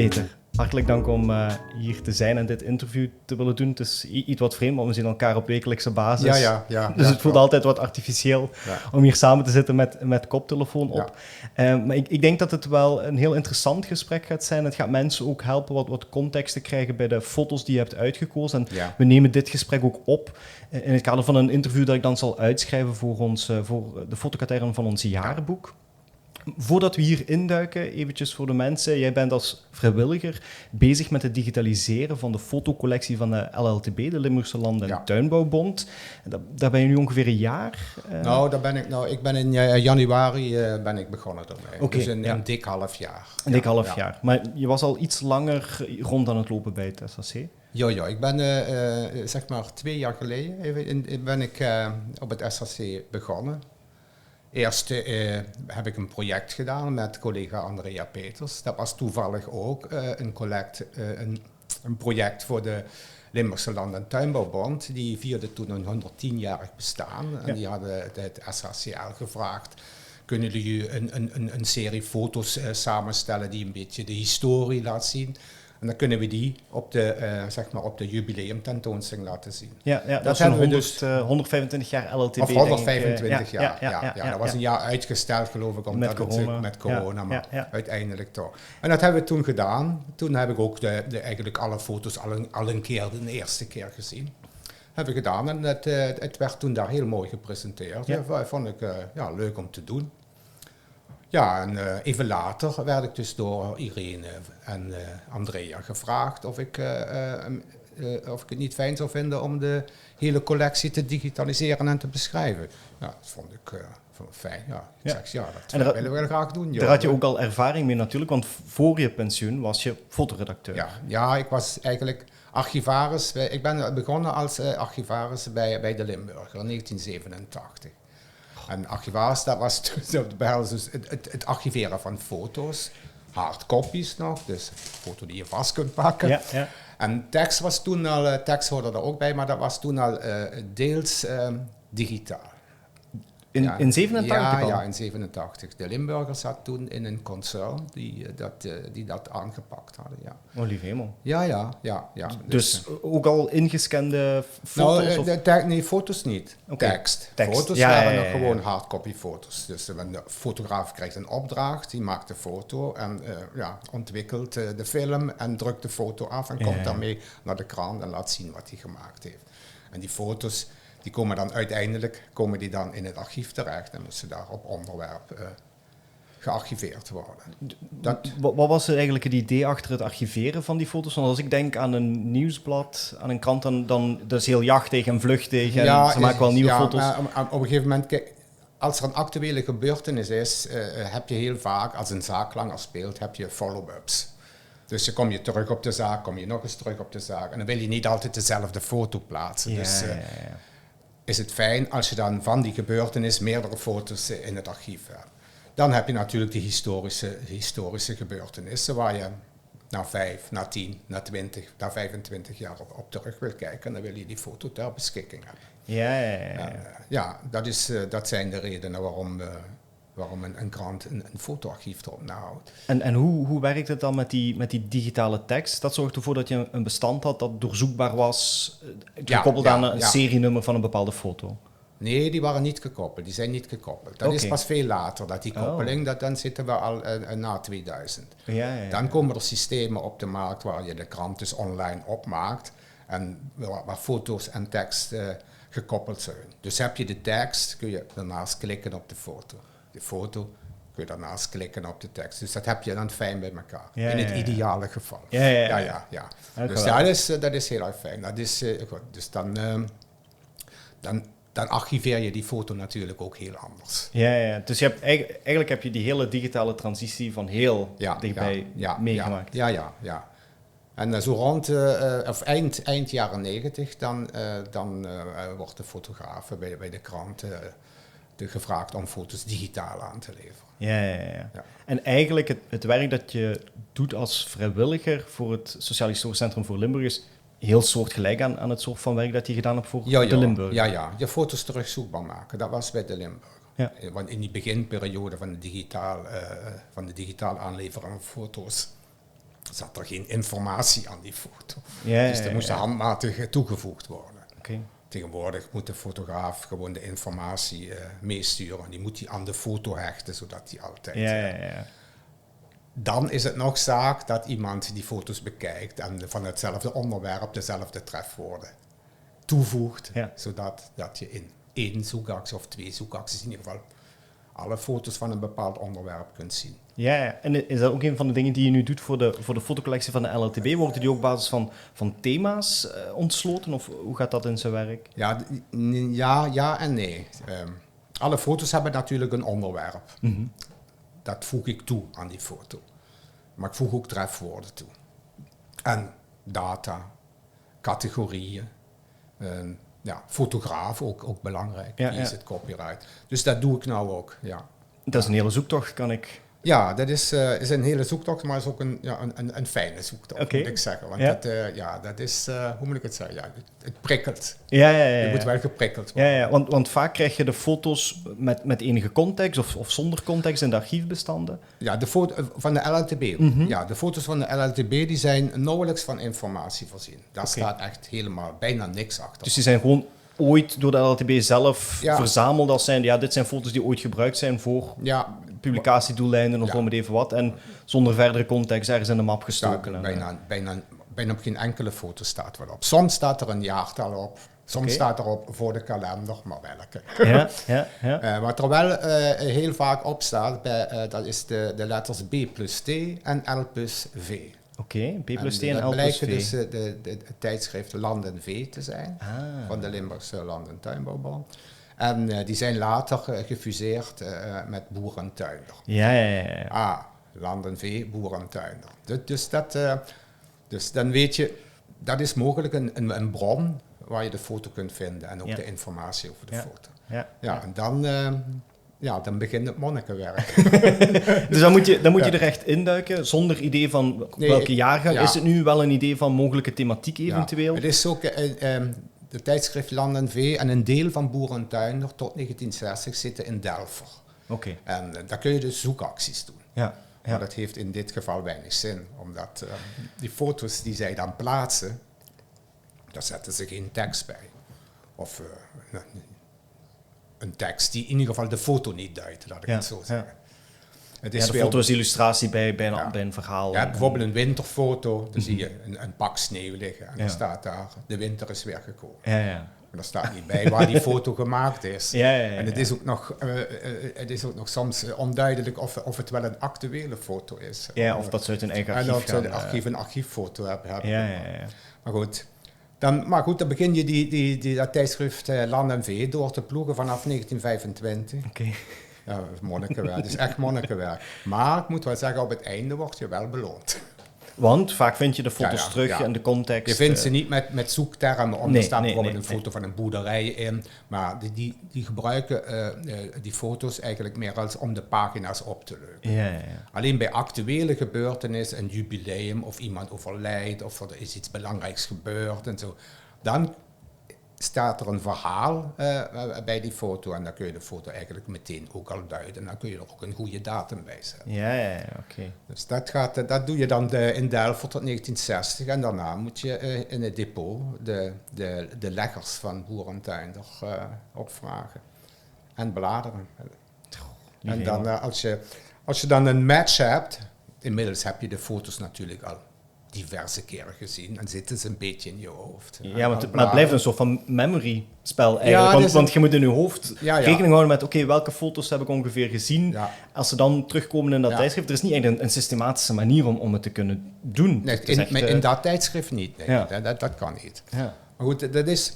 Peter, hartelijk dank om hier te zijn en dit interview te willen doen. Het is iets wat vreemd, want we zien elkaar op wekelijkse basis. Dus het voelt altijd wat artificieel om hier samen te zitten met koptelefoon op. Maar ik denk dat het wel een heel interessant gesprek gaat zijn. Het gaat mensen ook helpen wat context te krijgen bij de foto's die je hebt uitgekozen. En we nemen dit gesprek ook op in het kader van een interview dat ik dan zal uitschrijven voor de fotokatern van ons jaarboek. Voordat we hier induiken, eventjes voor de mensen. Jij bent als vrijwilliger bezig met het digitaliseren van de fotocollectie van de LLTB, de Limburgse Land- en Tuinbouwbond. Daar ben je nu ongeveer een jaar? Ik ben in januari ben ik begonnen ermee. Dus een dik half jaar. Een dik half jaar. Maar je was al iets langer rond aan het lopen bij het SAC? Ja, ik ben zeg maar 2 jaar geleden ben ik op het SAC begonnen. Eerst heb ik een project gedaan met collega Andrea Peters. Dat was toevallig ook een project voor de Limburgse Land- en Tuinbouwbond. Die vierde toen een 110-jarig bestaan. En die hadden het SACL gevraagd: kunnen jullie een serie foto's samenstellen die een beetje de historie laat zien? En dan kunnen we die op de jubileumtentoonstelling laten zien. Dat hebben we dus 125 jaar LLTB. Of 125 jaar. Dat was een jaar uitgesteld, geloof ik, omdat met corona, maar uiteindelijk toch. En dat hebben we toen gedaan. Toen heb ik ook eigenlijk alle foto's al een keer, de eerste keer gezien. Hebben we gedaan en het werd toen daar heel mooi gepresenteerd. Dat vond ik leuk om te doen. Ja, en even later werd ik dus door Irene en Andrea gevraagd of ik het niet fijn zou vinden om de hele collectie te digitaliseren en te beschrijven. Nou, dat vond ik fijn. Ik zeg, dat willen we graag doen. Daar had je ook al ervaring mee natuurlijk, want voor je pensioen was je fotoredacteur. Ja, ik was eigenlijk archivaris. Ik ben begonnen als archivaris bij de Limburger in 1987. En archivaris, dat was dus het archiveren van foto's, hardcopies nog, dus een foto die je vast kunt pakken. En tekst was toen al, tekst hoorde er ook bij, maar dat was toen al deels digitaal. In 87 al? Ja, in 87. De Limburger zat toen in een concern die dat aangepakt hadden, Oh, lieve hemel. Ja. Dus ook al ingescande foto's? Nee, foto's niet. Tekst. Foto's waren nog gewoon hardcopy foto's. Dus de fotograaf krijgt een opdracht, die maakt de foto en ontwikkelt de film en drukt de foto af en komt daarmee naar de krant en laat zien wat hij gemaakt heeft. En die foto's die komen dan uiteindelijk in het archief terecht en moeten daar op onderwerp gearchiveerd worden. Wat was er eigenlijk het idee achter het archiveren van die foto's? Want als ik denk aan een nieuwsblad, aan een krant, dan dat is heel jachtig en vluchtig en ze maken wel nieuwe foto's. Op een gegeven moment, kijk, als er een actuele gebeurtenis is, heb je heel vaak, als een zaak langer speelt, heb je follow-ups. Dus dan kom je terug op de zaak, kom je nog eens terug op de zaak en dan wil je niet altijd dezelfde foto plaatsen. Is het fijn als je dan van die gebeurtenis meerdere foto's in het archief hebt. Dan heb je natuurlijk die historische gebeurtenissen waar je na 5, na 10, na 20, na 25 jaar op terug wil kijken. En dan wil je die foto ter beschikking hebben. Dat zijn de redenen waarom een krant een fotoarchief erop nahoudt. En hoe werkt het dan met die digitale tekst? Dat zorgt ervoor dat je een bestand had dat doorzoekbaar was, gekoppeld aan een serienummer van een bepaalde foto? Nee, die waren niet gekoppeld. Die zijn niet gekoppeld. Dat is pas veel later, dat die koppeling, dan zitten we al na 2000. Dan komen er systemen op de markt waar je de krant dus online opmaakt en waar foto's en tekst gekoppeld zijn. Dus heb je de tekst, kun je daarnaast klikken op de foto. De foto kun je daarnaast klikken op de tekst. Dus dat heb je dan fijn bij elkaar. In het ideale geval. Dus dat is heel erg fijn. Dat is, dus dan archiveer je die foto natuurlijk ook heel anders. Dus je hebt, eigenlijk heb je die hele digitale transitie van heel dichtbij meegemaakt. Ja. En zo rond, of eind jaren 90, dan wordt de fotograaf bij de krant gevraagd om foto's digitaal aan te leveren. Ja. En eigenlijk het werk dat je doet als vrijwilliger voor het Sociaal Historisch Centrum voor Limburg is heel soortgelijk aan het soort van werk dat je gedaan hebt voor de Limburg. Ja, je foto's terugzoekbaar maken, dat was bij de Limburg. Want in die beginperiode van de digitaal aanleveren van foto's zat er geen informatie aan die foto. Ja, dus dat moest handmatig toegevoegd worden. Okay. Tegenwoordig moet de fotograaf gewoon de informatie meesturen. Die moet hij aan de foto hechten, zodat die altijd... Ja. Dan is het nog zaak dat iemand die foto's bekijkt en van hetzelfde onderwerp dezelfde trefwoorden toevoegt, zodat je in 1 zoekactie of 2 zoekacties in ieder geval alle foto's van een bepaald onderwerp kunt zien. Ja, en is dat ook een van de dingen die je nu doet voor de fotocollectie van de LLTB? Worden die ook op basis van thema's ontsloten, of hoe gaat dat in zijn werk? Ja en nee. Alle foto's hebben natuurlijk een onderwerp. Mm-hmm. Dat voeg ik toe aan die foto. Maar ik voeg ook trefwoorden toe. En data, categorieën, fotograaf ook belangrijk. Wie is het copyright? Dus dat doe ik nou ook, ja. Dat is een hele zoektocht, kan ik... Ja, dat is een hele zoektocht, maar is ook een fijne zoektocht, moet ik zeggen. Want dat is, hoe moet ik het zeggen? Ja, het prikkelt. Ja. Je moet wel geprikkeld worden. Ja. Want vaak krijg je de foto's met enige context of zonder context in de archiefbestanden. Ja, de foto van de LLTB. Mm-hmm. Ja, de foto's van de LLTB die zijn nauwelijks van informatie voorzien. Daar staat echt helemaal bijna niks achter. Dus die zijn gewoon ooit door de LLTB zelf verzameld als zijn, dit zijn foto's die ooit gebruikt zijn voor publicatiedoeleinden of om het even wat, en zonder verdere context ergens in de map gestoken. Bijna op geen enkele foto staat wat op. Soms staat er een jaartal op, soms staat er op voor de kalender, maar welke. Wat er wel heel vaak op staat, dat is de letters B plus T en L plus V. Oké, B plus T en L plus V. Dat blijkt dus het tijdschrift Land en Vee te zijn, van de Limburgse Land- en Tuinbouwbond. En die zijn later gefuseerd met Boer en Tuinder. Ja. Land en Vee, Boer en Tuinder. Dus dan weet je, dat is mogelijk een bron waar je de foto kunt vinden en ook de informatie over de foto. En dan begint het monnikenwerk. Dus dan moet je er echt induiken, zonder idee van welke jaargang. Is het nu wel een idee van mogelijke thematiek eventueel? Het is ook de tijdschrift Land en Vee en een deel van Boer en Tuinder tot 1960 zitten in Delver. Okay. En daar kun je dus zoekacties doen. Ja. Maar dat heeft in dit geval weinig zin, omdat die foto's die zij dan plaatsen, daar zetten ze geen tekst bij. Of een tekst die in ieder geval de foto niet duidt, laat ik het zo zeggen. Het is de foto is illustratie bij een verhaal. Ja, bijvoorbeeld een winterfoto, dan zie je een pak sneeuw liggen en dan staat daar, de winter is weer gekomen. Maar er staat niet bij waar die foto gemaakt is. En het is ook nog soms onduidelijk of het wel een actuele foto is. Of dat ze uit een eigen archief gaan. En of ze een archieffoto hebben. Maar goed, dan begin je dat tijdschrift Land en Vee door te ploegen vanaf 1925. Okay. Ja, dat is monnikenwerk. Het is echt monnikenwerk. Maar ik moet wel zeggen, op het einde word je wel beloond. Want vaak vind je de foto's terug en de context. Je vindt ze niet met zoektermen. Er staat bijvoorbeeld een foto van een boerderij in. Maar die gebruiken die foto's eigenlijk meer als om de pagina's op te leuken. Alleen bij actuele gebeurtenissen, een jubileum of iemand overlijdt of er is iets belangrijks gebeurd en zo. Dan staat er een verhaal bij die foto en dan kun je de foto eigenlijk meteen ook al duiden. En dan kun je er ook een goede datum bij zetten. Oké. Dus dat doe je dan in Delft tot 1960 en daarna moet je in het depot de leggers van Boer en Tuinder opvragen en bladeren. En dan als je dan een match hebt, inmiddels heb je de foto's natuurlijk al diverse keren gezien en zitten ze een beetje in je hoofd. Ja, maar het blijft een soort van memory spel eigenlijk. Want je moet in je hoofd rekening houden met welke foto's heb ik ongeveer gezien. Als ze dan terugkomen in dat tijdschrift, er is niet echt een systematische manier om het te kunnen doen. Nee, in dat tijdschrift niet. Nee. Dat kan niet. Maar goed, dat is...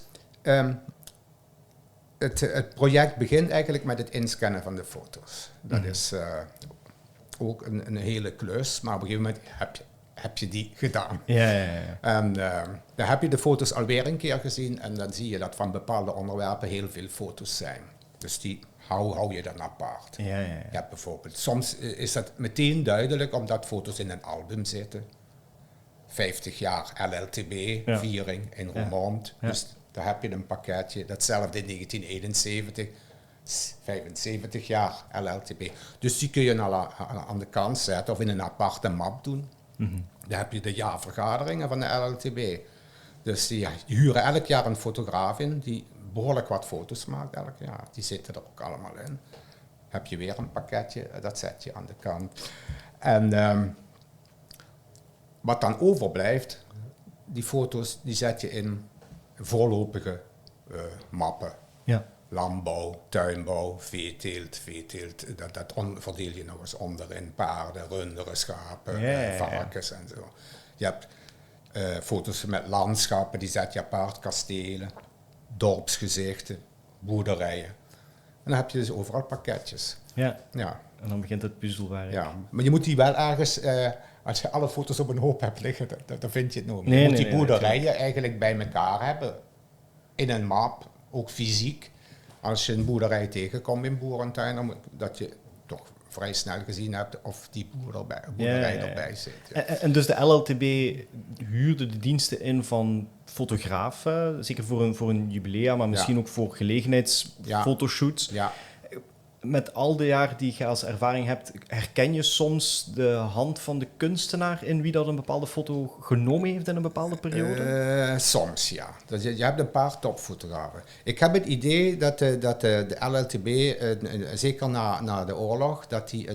Het project begint eigenlijk met het inscannen van de foto's. Dat is ook een hele klus, maar op een gegeven moment heb je die gedaan. En dan heb je de foto's alweer een keer gezien en dan zie je dat van bepaalde onderwerpen heel veel foto's zijn. Dus die hou je dan apart. Je hebt bijvoorbeeld, soms is dat meteen duidelijk omdat foto's in een album zitten. 50 jaar LLTB-viering in Roermond. Dus daar heb je een pakketje. Datzelfde in 1971. 75 jaar LLTB. Dus die kun je aan de kant zetten of in een aparte map doen. Dan heb je de jaarvergaderingen van de LLTB. Dus die huren elk jaar een fotograaf in die behoorlijk wat foto's maakt elk jaar. Die zitten er ook allemaal in. Heb je weer een pakketje, dat zet je aan de kant. En wat dan overblijft, die foto's die zet je in voorlopige mappen. Ja. Landbouw, tuinbouw, veeteelt. Dat verdeel je nog eens onderin. Paarden, runderen, schapen, varkens en zo. Je hebt foto's met landschappen, die zet je apart, kastelen, dorpsgezichten, boerderijen. En dan heb je dus overal pakketjes. Ja. En dan begint het puzzelwerk. Ja, maar je moet die wel ergens, als je alle foto's op een hoop hebt liggen, dan vind je het nooit meer. Je moet die boerderijen eigenlijk bij elkaar hebben. In een map, ook fysiek. Als je een boerderij tegenkomt in Boerentuin, dat je toch vrij snel gezien hebt of die boerderij erbij zit. Ja. En dus de LLTB huurde de diensten in van fotografen, zeker voor een jubileum, maar misschien ook voor gelegenheidsfotoshoots. Ja. Met al de jaren die je als ervaring hebt, herken je soms de hand van de kunstenaar in wie dat een bepaalde foto genomen heeft in een bepaalde periode? Soms, ja. Dus je hebt een paar topfotografen. Ik heb het idee dat de LLTB, zeker na de oorlog, dat die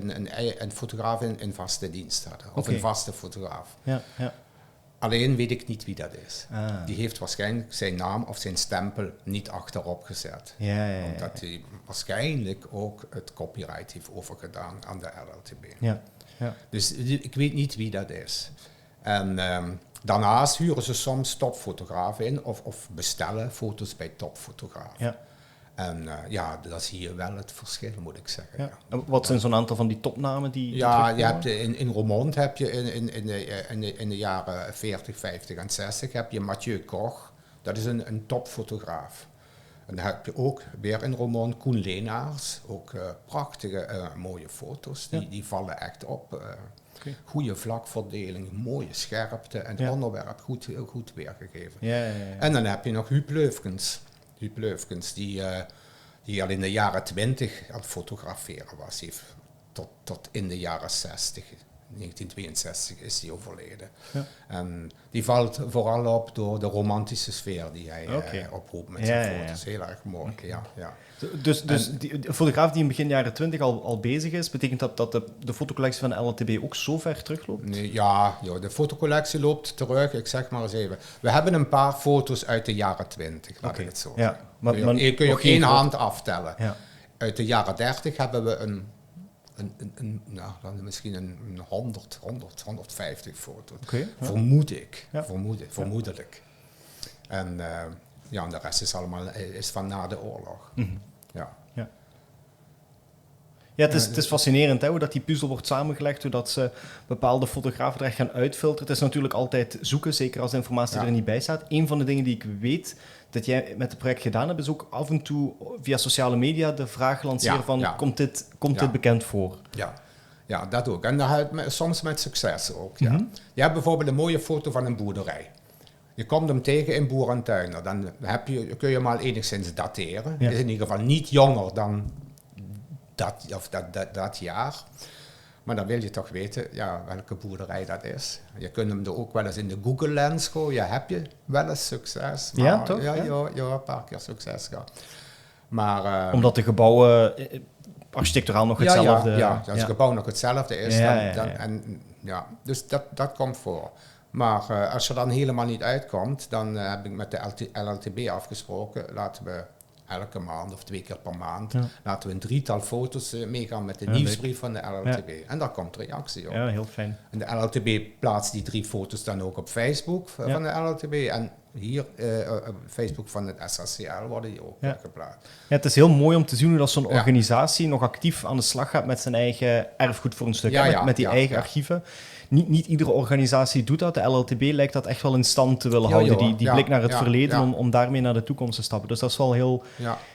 een fotograaf in vaste dienst hadden. Of een vaste fotograaf. Ja. Alleen weet ik niet wie dat is. Die heeft waarschijnlijk zijn naam of zijn stempel niet achterop gezet. Omdat hij waarschijnlijk ook het copyright heeft overgedaan aan de LLTB. Ja. Dus ik weet niet wie dat is. En daarnaast huren ze soms topfotografen in of bestellen foto's bij topfotografen. Ja. En dat zie je wel het verschil, moet ik zeggen. Ja. En wat zijn zo'n aantal van die topnamen die je hebt in Roermond heb je in de jaren 40, 50 en 60 heb je Mathieu Koch. Dat is een topfotograaf. En dan heb je ook weer in Roermond Koen Leenaars. Ook prachtige, mooie foto's. Die vallen echt op. Goede vlakverdeling, mooie scherpte en het onderwerp goed weergegeven. En dan heb je nog Huub Leufkens. Huub Leufkens, die al in de jaren 20 aan het fotograferen was. Tot in de jaren 60. 1962 is hij overleden. Ja. En die valt vooral op door de romantische sfeer die hij oproept met zijn foto's. Heel erg mooi. Ja. Dus een fotograaf die in begin jaren 20 al bezig is, betekent dat de fotocollectie van de LLTB ook zo ver terugloopt? Nee, de fotocollectie loopt terug. Ik zeg maar eens even. We hebben een paar foto's uit de jaren 20, laat ik het zo zeggen. Kun je op één hand aftellen. Ja. Uit de jaren 30 hebben we misschien een 150 foto's. Vermoed ik. Vermoedelijk. En de rest is van na de oorlog. Mm-hmm. Ja, het is fascinerend hoe dat die puzzel wordt samengelegd, hoe dat ze bepaalde fotografen er gaan uitfilteren. Het is natuurlijk altijd zoeken, zeker als de informatie er niet bij staat. Een van de dingen die ik weet dat jij met het project gedaan hebt, is ook af en toe via sociale media de vraag lanceren van, komt dit bekend voor? Ja, dat ook. En soms met succes ook. Ja. Mm-hmm. Je hebt bijvoorbeeld een mooie foto van een boerderij. Je komt hem tegen in Boerentuin. Dan kun je hem al enigszins dateren. Het is in ieder geval niet jonger dan dat jaar. Maar dan wil je toch weten welke boerderij dat is. Je kunt hem er ook wel eens in de Google Lens gooien. Heb je wel eens succes? Maar, ja, toch? Ja, een paar keer succes gehad. Maar, omdat de gebouwen architecturaal nog hetzelfde... Als het gebouw nog hetzelfde is. Dus dat komt voor. Maar als je dan helemaal niet uitkomt, dan heb ik met de LLTB afgesproken, laten we elke maand of 2 keer per maand, laten we een 3-tal foto's meegaan met de nieuwsbrief van de LLTB. Ja. En daar komt reactie op. Ja, heel fijn. En de LLTB plaatst die 3 foto's dan ook op Facebook van de LLTB. En hier, Facebook van het SACL, worden die ook geplaatst. Ja, het is heel mooi om te zien hoe dat zo'n organisatie nog actief aan de slag gaat met zijn eigen erfgoed voor een stuk, met die eigen archieven. Niet iedere organisatie doet dat. De LLTB lijkt dat echt wel in stand te willen houden. Die blik naar het verleden om daarmee naar de toekomst te stappen. Dus dat is wel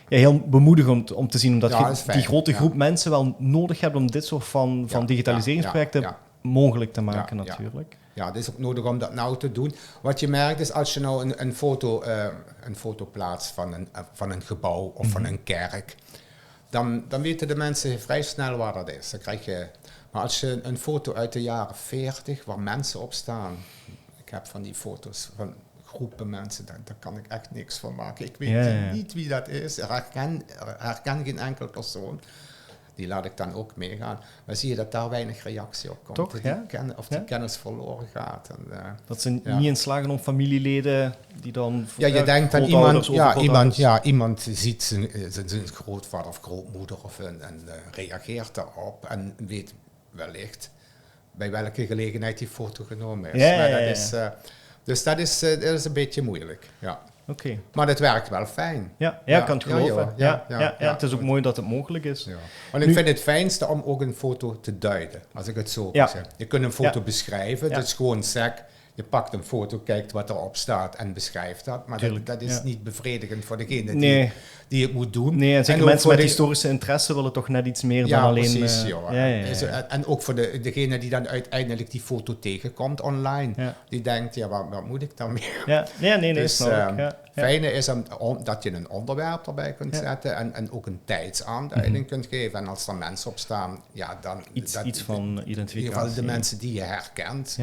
heel bemoedigend om te zien. Omdat je die grote groep mensen wel nodig hebt om dit soort van digitaliseringsprojecten mogelijk te maken natuurlijk. Ja, het is ook nodig om dat nou te doen. Wat je merkt is als je nou een foto plaatst van een gebouw of van een kerk, dan weten de mensen vrij snel waar dat is. Dan krijg je, maar als je een foto uit de jaren 40 waar mensen op staan, ik heb van die foto's van groepen mensen, daar kan ik echt niks van maken. Ik weet niet wie dat is, herken geen enkel persoon. Die laat ik dan ook meegaan. Maar zie je dat daar weinig reactie op komt. Toch, die kennis verloren gaat. En, dat ze niet in slagen om familieleden die dan... Ja, je denkt aan iemand ziet zijn grootvader of grootmoeder en reageert daarop en weet wellicht bij welke gelegenheid die foto genomen is. Dus dat is een beetje moeilijk, ja. Okay. Maar het werkt wel fijn. Ja, kan het geloven. Ja, het is ook mooi dat het mogelijk is. Ja. Want ik vind het fijnste om ook een foto te duiden, als ik het zo kan zeggen. Je kunt een foto beschrijven, dus gewoon zeg, je pakt een foto, kijkt wat erop staat en beschrijft dat. Maar dat is niet bevredigend voor degene die het moet doen. Nee, en zeker mensen met historische interesse willen toch net iets meer dan alleen... Precies, En ook voor degene die dan uiteindelijk die foto tegenkomt online. Ja. Die denkt, wat moet ik dan mee? Dus fijne is dat je een onderwerp erbij kunt zetten en ook een tijdsaanduiding kunt geven. En als er mensen op staan, dan... Iets van identificatie. In ieder geval de mensen die je herkent,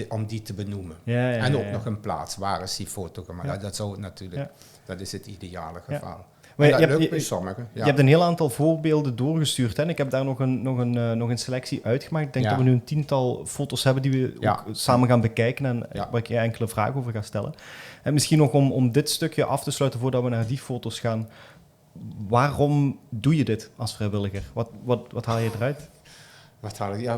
om die te benoemen. En ook nog een plaats, waar is die foto gemaakt? Dat zou natuurlijk... Dat is het ideale geval. Maar dat lukt bij sommigen. Ja. Je hebt een heel aantal voorbeelden doorgestuurd. Hè? Ik heb daar nog een selectie uitgemaakt. Ik denk dat we nu een 10-tal foto's hebben die we ook samen gaan bekijken en waar ik je enkele vragen over ga stellen. En misschien nog om dit stukje af te sluiten voordat we naar die foto's gaan. Waarom doe je dit als vrijwilliger? Wat haal je eruit?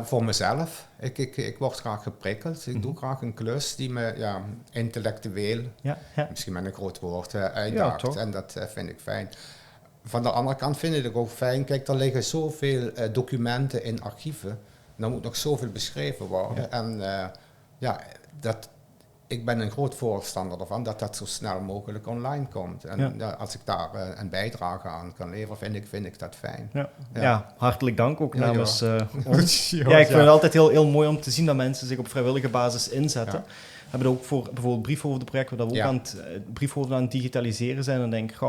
Voor mezelf. Ik word graag geprikkeld. Ik doe graag een klus die me intellectueel, misschien met een groot woord, uitdaagt. En dat vind ik fijn. Van de andere kant vind ik het ook fijn. Kijk, er liggen zoveel documenten in archieven. Er moet nog zoveel beschreven worden. En ik ben een groot voorstander ervan dat dat zo snel mogelijk online komt. En als ik daar een bijdrage aan kan leveren, vind ik dat fijn. Ja, hartelijk dank ook namens ons. Ik vind het altijd heel mooi om te zien dat mensen zich op vrijwillige basis inzetten. We hebben ook voor bijvoorbeeld briefhoofdenproject, waar we ook aan het briefhoofden aan het digitaliseren zijn. En denk ik,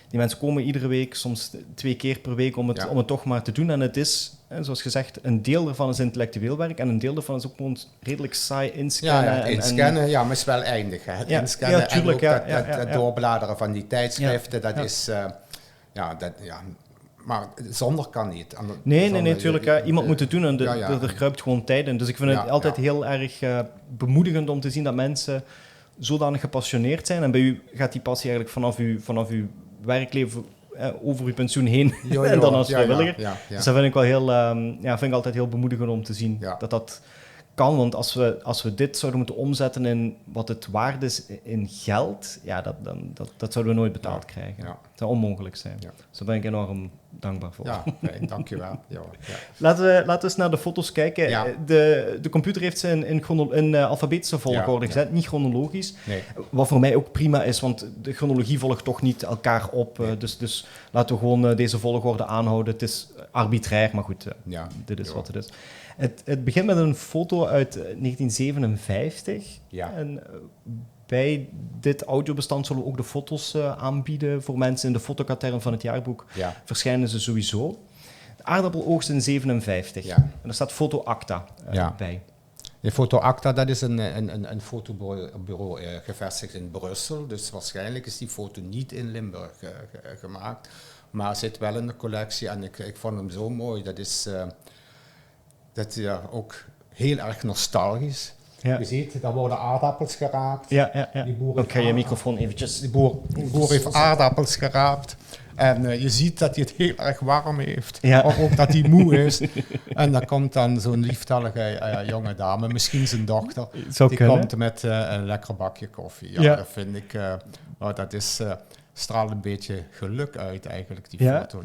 die mensen komen iedere week, soms 2 keer per week, om het toch maar te doen. En het is, zoals gezegd, een deel ervan is intellectueel werk en een deel ervan is ook gewoon redelijk saai inscannen. Inscannen, maar het is wel eindig. Hè? Het inscannen en ook het doorbladeren van die tijdschriften, dat is... maar zonder kan niet. Nee, natuurlijk. Iemand moet het doen en er kruipt gewoon tijd in. Dus ik vind het altijd heel erg bemoedigend om te zien dat mensen zodanig gepassioneerd zijn. En bij u gaat die passie eigenlijk vanaf uw werkleven over uw pensioen heen en dan als vrijwilliger. Dus dat vind ik wel vind ik altijd heel bemoedigend om te zien dat kan. Want als we dit zouden moeten omzetten in wat het waard is in geld, dat zouden we nooit betaald krijgen. Het zou onmogelijk zijn. Dus daar ben ik enorm dankbaar voor. Ja, dank je wel. Laten we eens naar de foto's kijken. Ja. De computer heeft ze in alfabetische volgorde gezet, niet chronologisch. Nee. Wat voor mij ook prima is, want de chronologie volgt toch niet elkaar op. Nee. Dus laten we gewoon deze volgorde aanhouden. Het is arbitrair, maar goed, dit is wat het is. Het begint met een foto uit 1957. Ja. En bij dit audiobestand zullen we ook de foto's aanbieden voor mensen in de fotokatern van het jaarboek. Ja. Verschijnen ze sowieso. De aardappeloogst in 57. Ja. En er staat Foto Acta bij. De Foto Acta, dat is een fotobureau gevestigd in Brussel. Dus waarschijnlijk is die foto niet in Limburg gemaakt. Maar zit wel in de collectie en ik vond hem zo mooi. Dat is ook heel erg nostalgisch. Ja. Je ziet, daar worden aardappels geraapt. Ja. Ik ga je microfoon eventjes... Die boer heeft aardappels geraapt. En je ziet dat hij het heel erg warm heeft. Ja. Of ook dat hij moe is. En dan komt dan zo'n lieftallige jonge dame, misschien zijn dochter. Komt met een lekker bakje koffie. Dat vind ik... dat is... straalt een beetje geluk uit eigenlijk, die foto.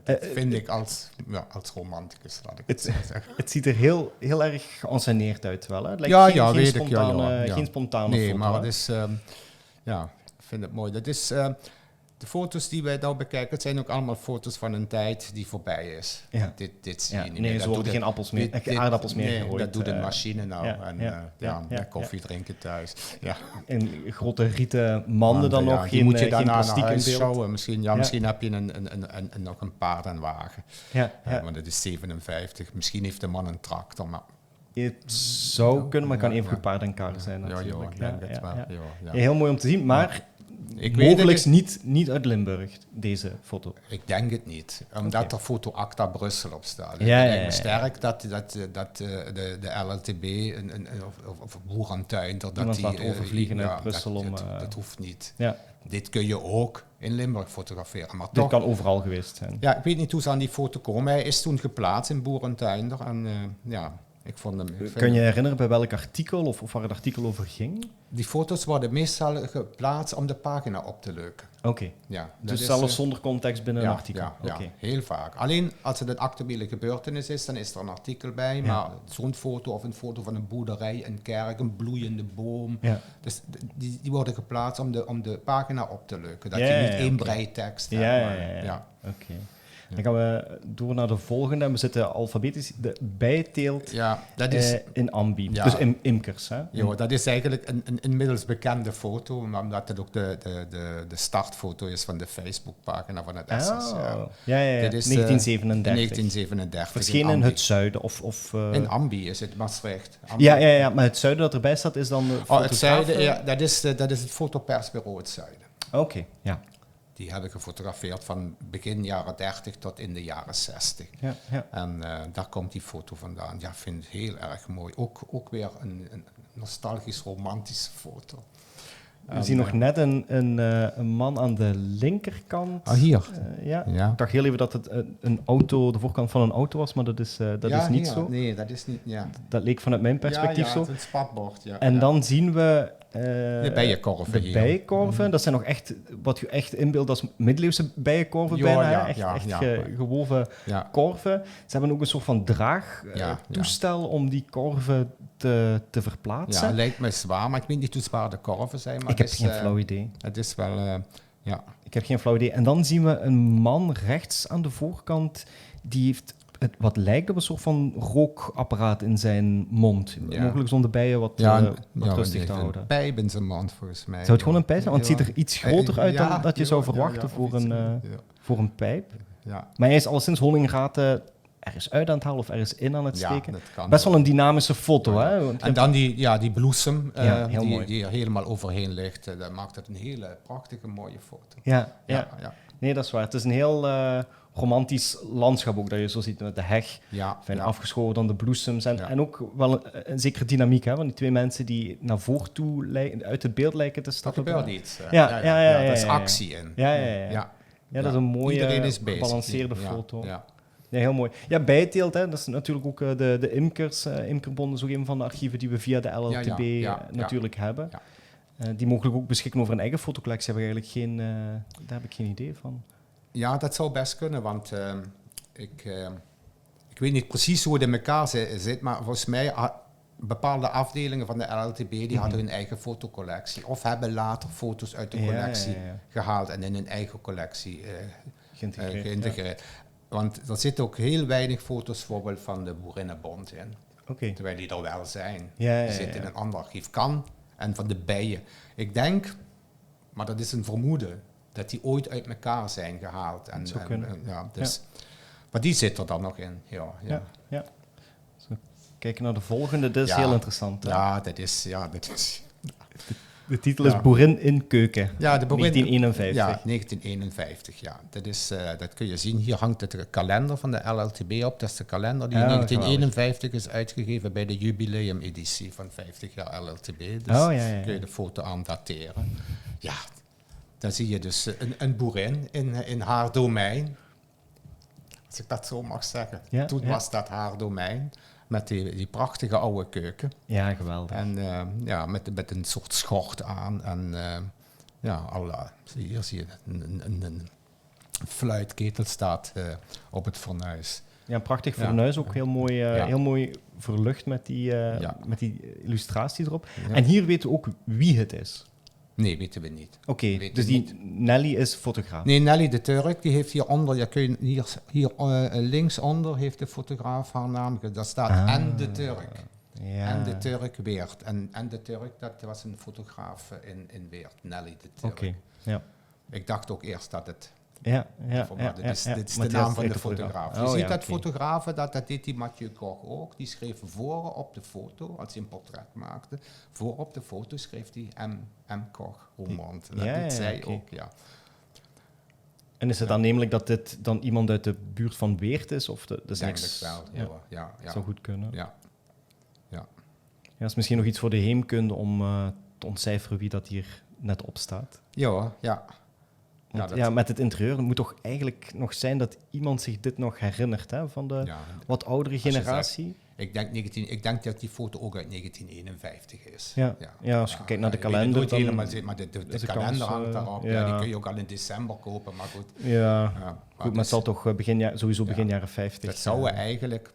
Dat vind ik als romanticus, laat ik het zo zeggen. Het ziet er heel erg geënsceneerd uit wel, hè? Het lijkt geen spontane foto. Nee, maar het is... ik vind het mooi. Dat is... De foto's die wij nou bekijken, het zijn ook allemaal foto's van een tijd die voorbij is. Ja. Dit zie je niet meer. Nee, zo worden geen aardappels meer gegooid. Dat doet de machine nou. Koffie drinken thuis. Ja. En grote rieten manden dan nog, die moet je geen daarna plastic naar huis in beeld. schouwen. Misschien heb je nog een paardenwagen. Want het is 57. Misschien heeft de man een tractor, maar... Het zou kunnen, maar het kan even goed paard en kar zijn natuurlijk. Heel mooi om te zien, maar mogelijk niet uit Limburg, deze foto. Ik denk het niet, omdat er Foto Acta Brussel op staat. Ik denk sterk dat de LLTB of Boer aan Tuin... Iemand laat overvliegen uit Brussel. Dat hoeft niet. Ja. Dit kun je ook in Limburg fotograferen. Maar dit kan overal geweest zijn. Ja, ik weet niet hoe ze aan die foto komen. Hij is toen geplaatst in Boer aan Tuinder en ik vond hem... Kun je herinneren bij welk artikel of waar het artikel over ging? Die foto's worden meestal geplaatst om de pagina op te leuken. Oké. Ja, dus zelfs zonder context binnen een artikel? Ja, heel vaak. Alleen als het een actuele gebeurtenis is, dan is er een artikel bij. Ja. Maar zo'n foto of een foto van een boerderij, een kerk, een bloeiende boom. Ja. Dus die worden geplaatst om de pagina op te leuken. Dat je niet één brei tekst hebt. Oké. Dan gaan we door naar de volgende. We zitten alfabetisch. De bijteelt dat is, in ambi. Ja. Dus imkers. Hè? Ja, dat is eigenlijk een inmiddels bekende foto, omdat het ook de startfoto is van de Facebookpagina van het SS. Dit is 1937. Verschenen in het zuiden. In ambi is het, Maastricht. Ja, maar het zuiden dat erbij staat is dan... het zuiden, dat is het fotopersbureau het zuiden. Oké, ja. Die hebben gefotografeerd van begin jaren 30 tot in de jaren 60. Ja. En daar komt die foto vandaan. Ja, ik vind het heel erg mooi. Ook weer een nostalgisch romantische foto. We zien nog net een man aan de linkerkant. Hier. Ik dacht heel even dat het de voorkant van een auto was, maar dat is niet zo. Nee, dat is niet, Dat leek vanuit mijn perspectief zo. Ja, het spatbord, En dan zien we... de bijenkorven hier. De bijenkorven, dat zijn nog echt, wat je echt inbeeldt als middeleeuwse bijenkorven bijna. Echt gewoven korven. Ze hebben ook een soort van draagtoestel om die korven te verplaatsen. Ja, lijkt me zwaar, maar ik weet niet hoe zwaar de korven zijn. Maar ik heb geen flauw idee. Het is wel, Ik heb geen flauw idee. En dan zien we een man rechts aan de voorkant, die heeft... wat lijkt op een soort van rookapparaat in zijn mond. Mogelijk zonder bijen wat rustig te houden. Een pijp in zijn mond, volgens mij. Zou het gewoon een pijp zijn? Want het ziet er iets groter uit dan dat je zou verwachten voor een pijp. Ja. Maar hij is alleszins honingraten ergens uit aan het halen of ergens in aan het steken. Best wel een dynamische foto. Hè? En dan die bloesem die er helemaal overheen ligt. Dat maakt het een hele prachtige, mooie foto. Ja. Nee, dat is waar. Het is een heel... romantisch landschap ook, dat je zo ziet met de heg, fijn afgeschoren dan de bloesems en ook wel een zekere dynamiek, hè, van die twee mensen die naar voren toe uit het beeld lijken te stappen. Dat gebeurt iets. Ja, dat is actie in. Ja, dat is een mooie, gebalanceerde foto. Ja, heel mooi. Ja, bijteelt, hè, dat is natuurlijk ook de imkers. Imkerbonden is ook een van de archieven die we via de LLTB natuurlijk hebben. Ja. Die mogelijk ook beschikken over een eigen fotocollectie, daar heb ik geen idee van. Ja, dat zou best kunnen, want ik weet niet precies hoe het in elkaar zit, maar volgens mij bepaalde afdelingen van de LLTB die hadden hun eigen fotocollectie of hebben later foto's uit de collectie gehaald en in hun eigen collectie geïntegreerd. Want er zitten ook heel weinig foto's bijvoorbeeld van de Boerinnenbond in, terwijl die er wel zijn. Die zitten in een ander archief. En van de bijen. Ik denk, maar dat is een vermoeden, dat die ooit uit elkaar zijn gehaald. Maar die zit er dan nog in. Ja. Zo, kijken naar de volgende, dit is heel interessant. Ja, dat is... De titel is Boerin in Keuken, ja, de Boerin, 1951. Ja, 1951, ja. Dat kun je zien. Hier hangt de kalender van de LLTB op. Dat is de kalender die in 1951 is uitgegeven bij de jubileumeditie van 50 jaar LLTB. Dus kun je de foto aan dateren. Ja, dan zie je dus een boerin in haar domein. Als ik dat zo mag zeggen. Toen was dat haar domein. Met die prachtige oude keuken. Ja, geweldig. En met een soort schort aan. En hier zie je een fluitketel staat op het fornuis. Ja, een prachtig fornuis, ook heel mooi verlucht met die illustratie erop. Ja. En hier weten we ook wie het is. Nee, weten we niet. Oké, dus die Nelly is fotograaf? Nee, Nelly de Turk, die heeft hieronder, hier linksonder heeft de fotograaf haar naam, daar staat en de Turk. Ja. En de Turk Weert. En de Turk, dat was een fotograaf in Weert, Nelly de Turk. Oké, ja. Ik dacht ook eerst dat het... Dit is de naam van de fotograaf. Je ziet dat fotografen, dat deed die Mathieu Koch ook. Die schreef voor op de foto, als hij een portret maakte, voor op de foto schreef hij M. Koch Roermond. Dat doet zij ook, ja. En is het aannemelijk dat dit dan iemand uit de buurt van Weert is? Of dat is denk ik wel, ja. Zou goed kunnen. Ja. Ja, is misschien nog iets voor de heemkunde om te ontcijferen wie dat hier net op staat. Ja. Want, met het interieur moet toch eigenlijk nog zijn dat iemand zich dit nog herinnert, hè, van de wat oudere generatie. Ik denk dat die foto ook uit 1951 is. Ja, als je kijkt naar de kalender. Ik weet helemaal zeker, maar de kalender hangt daarop. Die kun je ook al in december kopen, maar goed. Maar het zal toch sowieso begin jaren 50. Dat zouden eigenlijk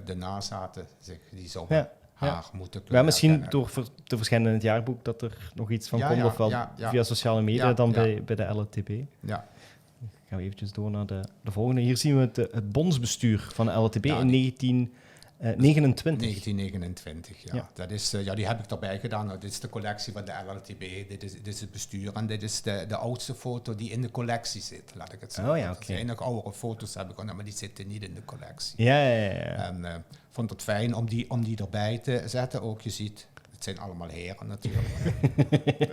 de nazaten die zouden haar moeten kunnen misschien door te verschijnen in het jaarboek dat er nog iets van komt, ofwel via sociale media dan bij de LLTB. Ja. Gaan we eventjes door naar de volgende. Hier zien we het bondsbestuur van de LLTB in 1929. Ja. Dat is, die heb ik erbij gedaan. Dit is de collectie van de LLTB, dit is het bestuur en dit is de oudste foto die in de collectie zit, laat ik het zeggen. Er zijn nog oudere foto's, maar die zitten niet in de collectie. Ja. En vond het fijn om die erbij te zetten. Ook je ziet, het zijn allemaal heren natuurlijk.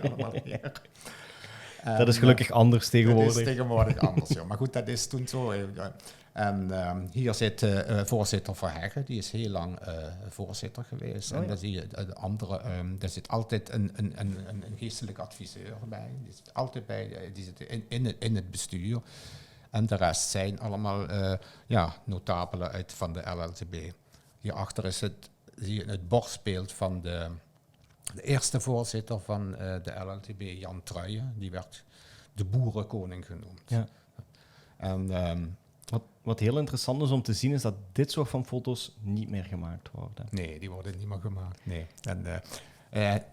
Allemaal heren. Dat is gelukkig anders tegenwoordig. Dat is tegenwoordig anders, ja. Maar goed, dat is toen zo. En hier zit voorzitter Verheggen, die is heel lang voorzitter geweest. En dan zie je de andere, er zit altijd een geestelijk adviseur bij. Die zit altijd bij, die zit in het bestuur. En de rest zijn allemaal notabelen van de LLTB. Hierachter zie je het borstbeeld van de eerste voorzitter van de LLTB, Jan Truijen. Die werd de boerenkoning genoemd. Ja. En, wat heel interessant is om te zien, is dat dit soort van foto's niet meer gemaakt worden. Nee, die worden niet meer gemaakt. Nee. En,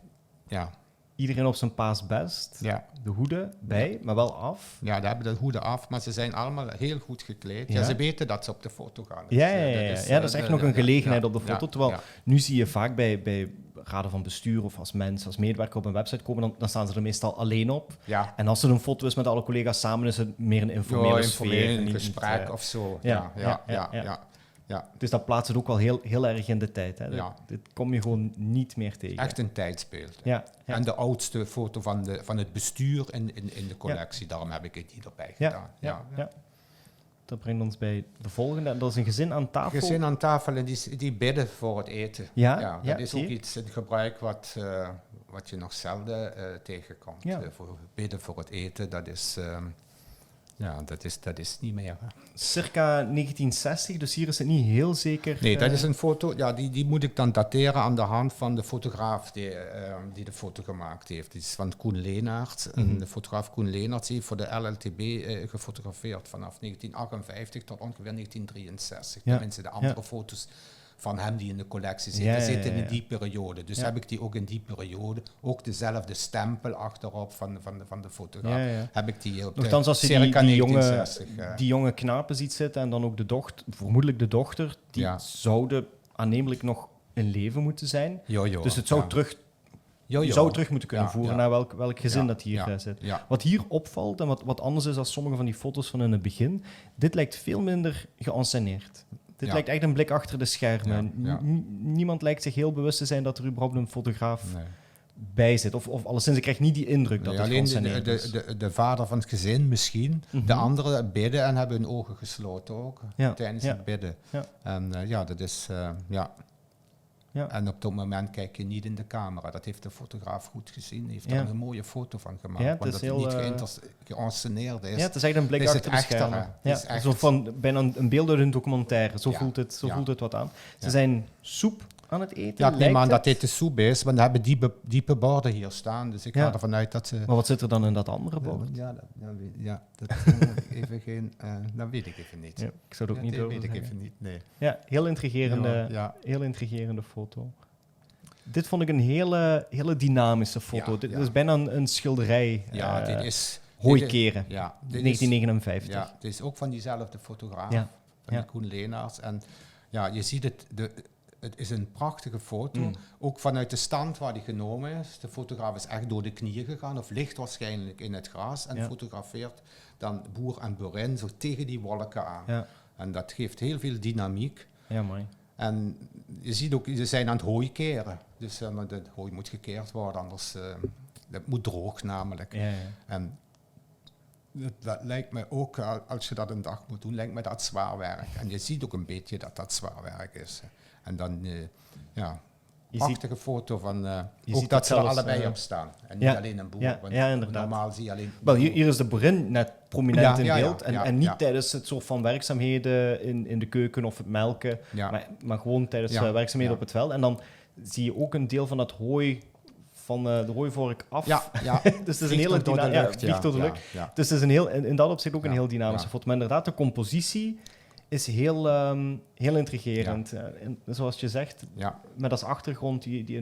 iedereen op zijn paasbest. Ja. De hoeden bij, maar wel af. Ja, daar hebben de hoeden af, maar ze zijn allemaal heel goed gekleed. Ja, ze weten dat ze op de foto gaan. Dat is echt nog een gelegenheid op de foto. Terwijl nu zie je vaak bij raden van bestuur of als medewerker op een website komen, dan staan ze er meestal alleen op. Ja. En als er een foto is met alle collega's samen, is het meer een informele sfeer. Een gesprek of zo. Ja. Dus dat plaatst het ook wel heel erg in de tijd. Hè. Dit kom je gewoon niet meer tegen. Echt een tijdsbeeld. Ja. En de oudste foto van het bestuur in de collectie. Daarom heb ik het hier erbij gedaan. Ja. Dat brengt ons bij de volgende. Dat is een gezin aan tafel. Een gezin aan tafel en die bidden voor het eten. Dat is ook iets in gebruik wat je nog zelden tegenkomt. Bidden voor het eten, dat is... dat is niet meer. Hè. Circa 1960, dus hier is het niet heel zeker... Nee, dat is een foto, die moet ik dan dateren aan de hand van de fotograaf die de foto gemaakt heeft. Die is van Koen Leenaerts. En de fotograaf Koen Leenaerts heeft voor de LLTB gefotografeerd vanaf 1958 tot ongeveer 1963. Tenminste, de andere foto's van hem die in de collectie zitten, zitten in die periode. Dus heb ik die ook in die periode, ook dezelfde stempel achterop van de fotograaf, heb ik die op Nochtans, als je die jonge knapen ziet zitten en dan ook vermoedelijk de dochter, die zouden aannemelijk nog in leven moeten zijn. Dus het zou je zou het terug moeten kunnen voeren naar welk gezin dat hier zit. Ja. Wat hier opvalt en wat anders is dan sommige van die foto's van in het begin, dit lijkt veel minder geënsceneerd. Dit lijkt echt een blik achter de schermen. Niemand lijkt zich heel bewust te zijn dat er überhaupt een fotograaf bij zit. Of alleszins, ik krijg niet die indruk dat het alleen is. De vader van het gezin misschien. De anderen bidden en hebben hun ogen gesloten ook. Tijdens het bidden. Ja. En dat is... Ja. En op dat moment kijk je niet in de camera. Dat heeft de fotograaf goed gezien. Hij heeft daar een mooie foto van gemaakt. Want dat het niet geënsceneerd is. Ja, het is echt een blik achter de schermen. Zo van bijna een beeld uit een documentaire. Zo voelt het wat aan. Ze zijn soep aan het eten. Ja, ik neem aan dat dit de soep is, want we hebben diepe borden hier staan. Dus ik ga ervan uit dat ze... Maar wat zit er dan in dat andere bord? Dat weet ik even niet. Ja, ik zou het ook niet durven zeggen. Weet ik even niet, nee. Ja, heel intrigerende foto. Dit vond ik een hele dynamische foto. Dit is bijna een schilderij. Ja, dit is... Hooikeren, ja, 1959. Ja, dit is ook van diezelfde fotograaf, van Koen Leenaerts. En ja, je ziet het is een prachtige foto. Ook vanuit de stand waar die genomen is. De fotograaf is echt door de knieën gegaan, of ligt waarschijnlijk in het gras en fotografeert dan boer en boerin zo tegen die wolken aan. Ja. En dat geeft heel veel dynamiek. Ja, mooi. En je ziet ook, ze zijn aan het hooi keren. Dus het hooi moet gekeerd worden, anders dat moet droog namelijk. Ja. En dat lijkt me ook, als je dat een dag moet doen, lijkt me dat zwaar werk. En je ziet ook een beetje dat zwaar werk is. En dan, prachtige foto van, ook dat ze er allebei op staan. En niet alleen een boer, want normaal zie je alleen... Wel, hier is de boerin net prominent in beeld. En niet tijdens het soort van werkzaamheden in de keuken of het melken, maar gewoon tijdens werkzaamheden op het veld. En dan zie je ook een deel van dat hooi van de hooivork af. Ja. Dus het is een hele vliegt door de lucht. Ja. Dus het is in dat opzicht ook een heel dynamische foto. Maar inderdaad, de compositie is heel intrigerend. Ja. Zoals je zegt, met als achtergrond die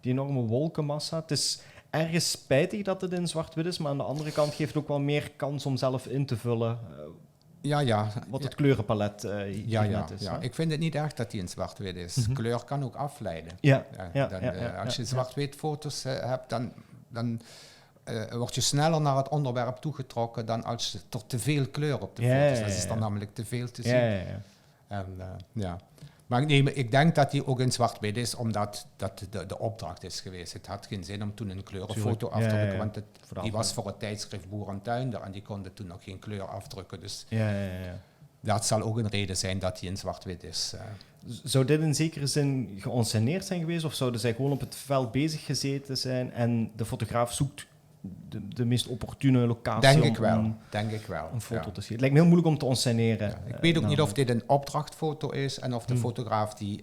enorme wolkenmassa. Het is ergens spijtig dat het in zwart-wit is, maar aan de andere kant geeft het ook wel meer kans om zelf in te vullen. Wat het kleurenpalet net is. Ja. Ik vind het niet erg dat die in zwart-wit is. Kleur kan ook afleiden. Als je zwart-wit foto's hebt, dan word je sneller naar het onderwerp toegetrokken dan als er te veel kleur op de foto's is. Dat is dan namelijk te veel te zien. Maar nee, ik denk dat die ook in zwart-wit is, omdat dat de opdracht is geweest. Het had geen zin om toen een kleurenfoto af te drukken, want die was voor het tijdschrift Boer en Tuinder en die konden toen nog geen kleur afdrukken. Dus dat zal ook een reden zijn dat die in zwart-wit is. Zou dit in zekere zin geënsceneerd zijn geweest, of zouden zij gewoon op het veld bezig gezeten zijn en de fotograaf zoekt de meest opportune locatie denk ik wel. Een foto te zien. Het lijkt me heel moeilijk om te ensceneren. Ik weet ook niet of dit een opdrachtfoto is en of de fotograaf die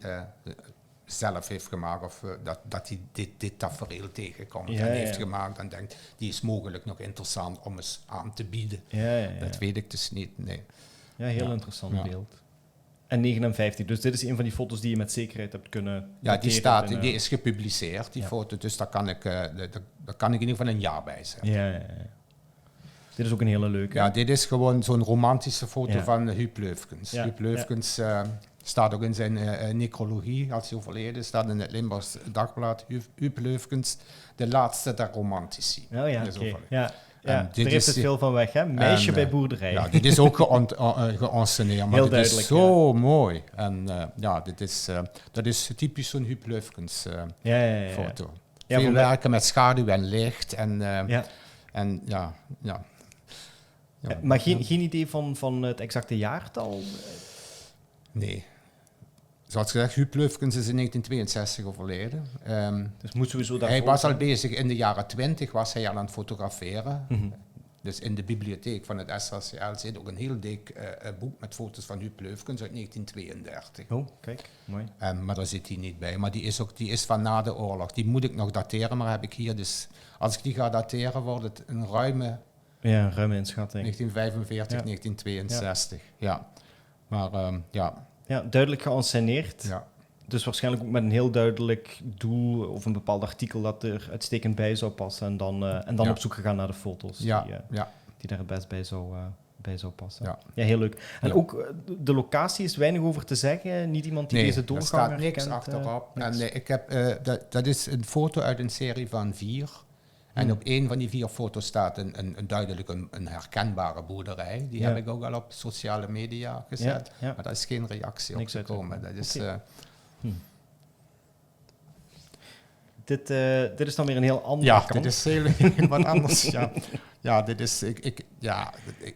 zelf heeft gemaakt of dat hij dit tafereel tegenkomt en heeft gemaakt en denkt, die is mogelijk nog interessant om eens aan te bieden. Dat weet ik dus niet, nee. Ja, heel interessant beeld. En 59, dus dit is een van die foto's die je met zekerheid hebt kunnen... Ja, die is gepubliceerd, die foto, dus daar kan ik in ieder geval een jaar bij zeggen. Ja. Dit is ook een hele leuke. Ja, dit is gewoon zo'n romantische foto van Huub Leufkens. Huub Leufkens staat ook in zijn necrologie, als hij overleden is, staat in het Limburgs Dagblad, Huub Leufkens, de laatste der romantici. Oh ja, oké. Ja, daar heeft het veel van weg, hè? Meisje bij boerderij. Ja, dit is ook geënsceneerd, maar dit is zo mooi. En dat is typisch zo'n Huub Leufkens foto. Veel werken met schaduw en licht. Maar geen idee van het exacte jaartal? Nee. Zoals gezegd, Huub Leufkens is in 1962 overleden. Dus moet sowieso hij was al bezig in de jaren 20, was hij al aan het fotograferen. Dus in de bibliotheek van het SHCL zit ook een heel dik boek met foto's van Huub Leufkens uit 1932. Oh, kijk, mooi. Maar daar zit hij niet bij. Maar die is van na de oorlog. Die moet ik nog dateren, maar heb ik hier. Dus als ik die ga dateren, wordt het een ruime inschatting. 1945, 1962. Ja. Maar Ja, duidelijk geënsceneerd. Ja. Dus waarschijnlijk ook met een heel duidelijk doel of een bepaald artikel dat er uitstekend bij zou passen. En dan op zoek gegaan naar de foto's die daar het best bij zou passen. Ja, heel leuk. En ook de locatie is weinig over te zeggen. Niet iemand die deze doorganger kent. Er staat niks achterop. En ik heb, dat is een foto uit een serie van 4. En op een van die 4 foto's staat een duidelijk een herkenbare boerderij. Die heb ik ook al op sociale media gezet. Maar daar is geen reactie op gekomen. Dat is... Dit is dan weer een heel andere kant. Dit is heel wat anders. Dit is...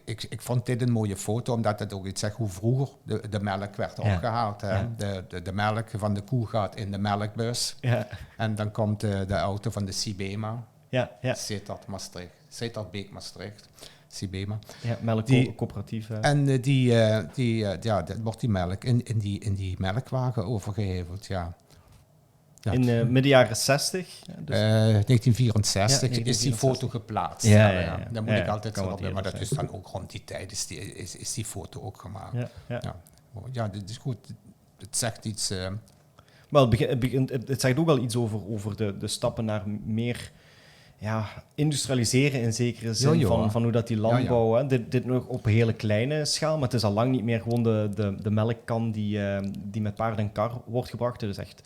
Ik vond dit een mooie foto, omdat het ook iets zegt hoe vroeger de melk werd opgehaald. De melk van de koe gaat in de melkbus. Ja. En dan komt de auto van de Sibema. Sittard Maastricht. Sittard Beek Maastricht. Sibema. Ja, melkcoöperatief. En wordt die melk in die melkwagen overgeheveld, In midden jaren 60? Dus 1964 is die foto geplaatst. Dan moet ik altijd zo op, maar dat is dan ook rond die tijd is die foto ook gemaakt. Dit is goed. Het zegt iets... Wel, het zegt ook wel iets over de stappen naar meer industrialiseren in zekere zin van hoe dat die landbouw... Hè, dit nog op een hele kleine schaal, maar het is al lang niet meer gewoon de melkkan die met paard en kar wordt gebracht. Het is echt